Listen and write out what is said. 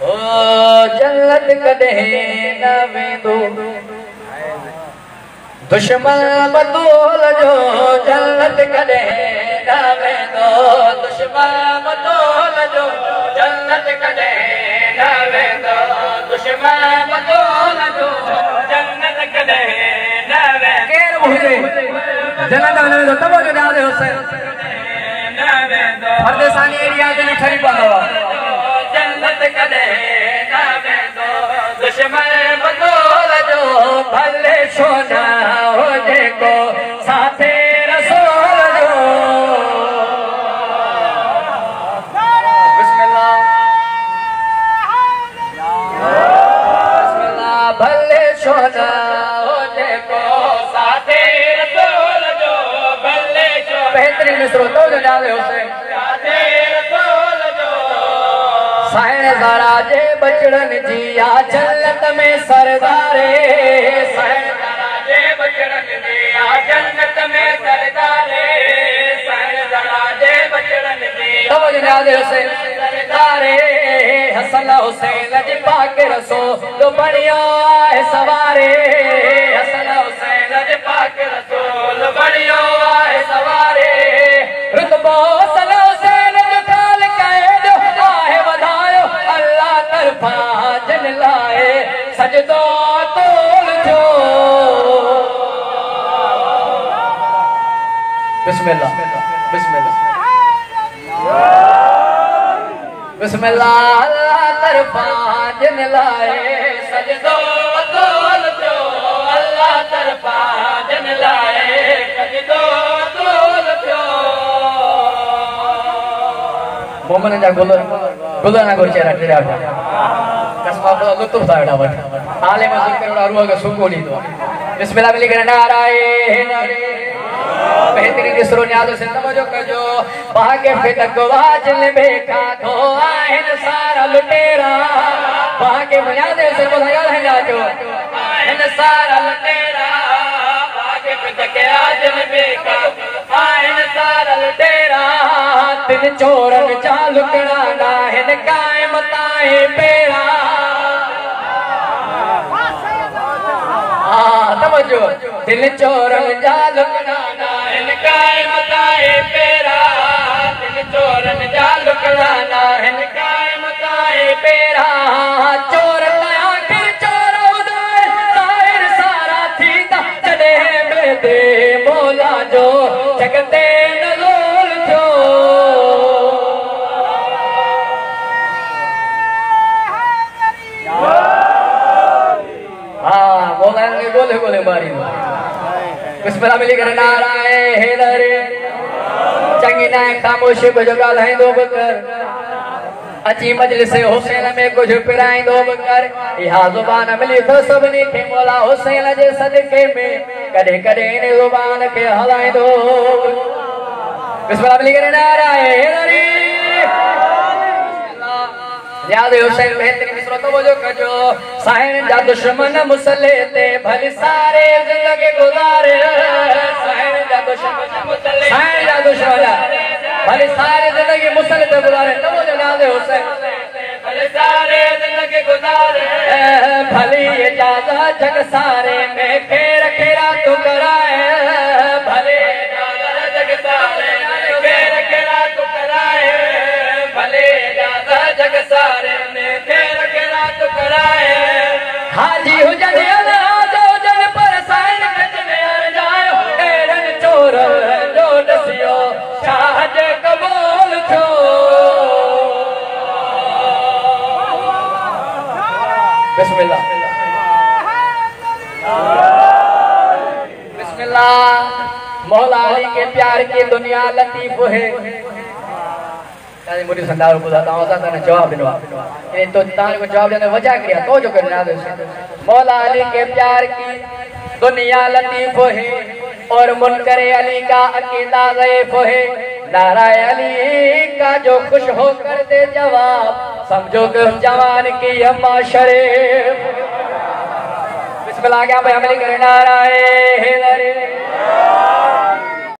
ओ जन्नत कदे न वेंदो दुश्मन बतौल जो जन्नत कदे न वेंदो दुश्मन बतौल जो जन्नत कदे न वेंदो दुश्मन बतौल जो जन्नत कदे न वेंदो केर हुजे जन्नत न वेंदो तब जो ध्यान दे हुसैन न वेंदो परदेसानी एरिया ते न ठरी पवंदो जन्नत कदे न वेंदो दुश्मन बतौल जो भले सोना हो जेको साथे रसूल जो बिस्मिल्लाह बिस्मिल्लाह भले सोना हो जेको साथे रसूल जो भले सोना बेहतरीन मिसरो तो जो डाले हुसैन साथे रसूल जो साइण ज़रा जे बचड़न जिया जन्नत में सरदारे साइण ज़रा जे बचड़न जिया जन्नत में सरदारे साइण ज़रा जे बचड़न जिया तो जनादे हुसैन सरदारे हसन हुसैन जी पाक रसूल बढ़िया है सवारे हसन हुसैन जी पाक रसूल बढ़िया है सवारे रुतबो सल हुसैन जो काल कहे जो आहे वधायो अल्लाह तरफा जन लाए सजदो तोल जो बिस्मिल्लाह बिस्मिल्लाह बिस्मिल्लाह अल्लाह तरफा जन लाए सजदो तोल जो अल्लाह तरफा जन लाए सजदो तोल जो मोमन जा गुल ना गोल चेहरा टेढ़ा कसमा को लुत्फ था एड़ा वठ हाले में जिक्र एड़ा रूह के सुकून ही तो बिस्मिल्लाह मिली करे नारायण बेहतरीन इसरो न्याज़ से तवज्जो कजो भागे फिटक वाजल बेका तो आहिन सारा लुटेरा भागे न्याज़ से बोला है जाजो आहिन सारा लुटेरा भागे फिटक वाजल बेका आहिन सारा लुटेरा तिन चोरन चा लुकड़ा ना हिन कायम ताए पेरा तवज्जो दिल चोरन जा लुकड़ा ना हिन कायम ताए पेरा दिल चोरन जा लुकड़ा ना हिन कायम ताए पेरा चोर आखिर चोर उदार साहिर सारा थींदा जॾे बेदे मौला जो जगते न लोल थियो गोले गोले मारी बिस्मिल्लाह मिली करे नारायण हेदरे चंगी ना खामोश को जो ॻाल्हाईंदो बि कर अची मजलिस हुसैन में कुछ पिराईंदो बि कर इहा ज़ुबान मिली तो सभिनी खे मौला हुसैन जे सदके में कॾहिं कॾहिं इन ज़ुबान खे हलाईंदो बिस्मिल्लाह मिली करे नारायण हेदरे याद हुसैन बेहतरीन मिसरो तवज्जो कजो साहिन जा दुश्मन मुसले ते भली सारे जिंदगी गुजारे साहिन जा दुश्मन मुसले साहिन जा दुश्मन भली सारे जिंदगी मुसले ते गुजारे तवज्जो याद हुसैन भली सारे जिंदगी गुजारे भली इजाजत जग सारे में खेर खेरा तू कराए भली इजाजत जग सारे में खेर खेरा तू कराए भले जग सारे में खेर खेरा तो कराए हाजी हुजन अलादो जन पर साइन कच में अर जायो एरन चोर जो दसियो शाह जे कबूल थो बिस्मिल्लाह बिस्मिल्लाह मौला अली के प्यार की दुनिया लतीफ है मुझे संदार बुझाता हूँ ताने जवाब दिनवा ये तो ताने को जवाब देने वजह किया तो जो करना है मौला अली के प्यार की दुनिया लतीफ है और मुनकर अली का अकीदा ज़ईफ है नाराए अली का जो खुश होकर दे जवाब समझो कि उस जवान की अम्मा शरीफ बिस्मिल्लाह क्या भाई अमली करे नाराए हेदरे